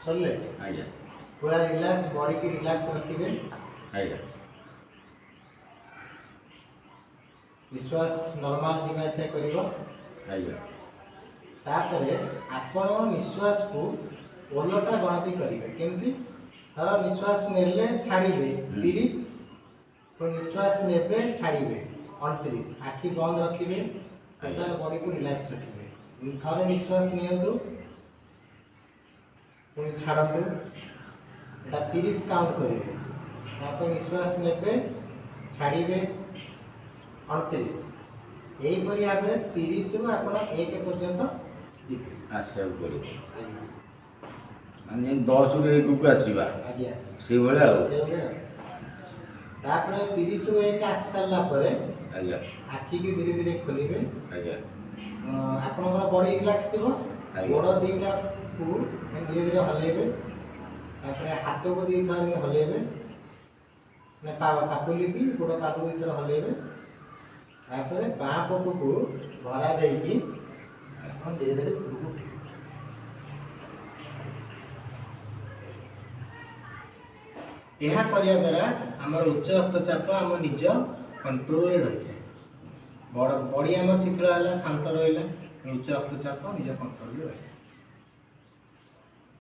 सरले आज्ञा पूरा रिलैक्स बॉडी की रिलैक्स रखिए। आज्ञा विश्वास नॉर्मल जीवा से करिवो। आज्ञा तापरे आपण निश्वास को ओलटा गणति करिवे केमती धर निश्वास नेले छाड़िबे 30 तो निश्वास नेबे छाड़िबे 29 आखि बंद रखिबे टोटल बॉडी को रिलैक्स रखिबे थरे निश्वास नियंतु पुणी छाड़तु एटा 30 काउंट करिवे तापर निश्वास नेबे छाड़िबे 29 एही परि भाबरे 30 रु आपण 1 पर्यंत जीवे आसिया पड़ो माने 10 रु 1 को आसीबा आज्ञा से भले आ से भले तापर 30 रु 1 आसी सारला परे आज्ञा आखि की धीरे धीरे खोलिबे आज्ञा आपनकर बॉडी रिलैक्स थिबो गोड़ दीटा को धीरे धीरे हलेबे तापर हाथ को दी थरा हलेबे ने पापुली की गोड़ पाद को थरा हलेबे तापर बाँ पट को भरा देकी अपन धीरे धीरे ऊपर उठिबे यह करिया द्वारा हमर उच्च रक्तचाप हम निज कंट्रोल रे रहिए बॉडी हमर शीतल है शांत रहा उच्च रक्तचाप निज कंट्रोल रे रहिए।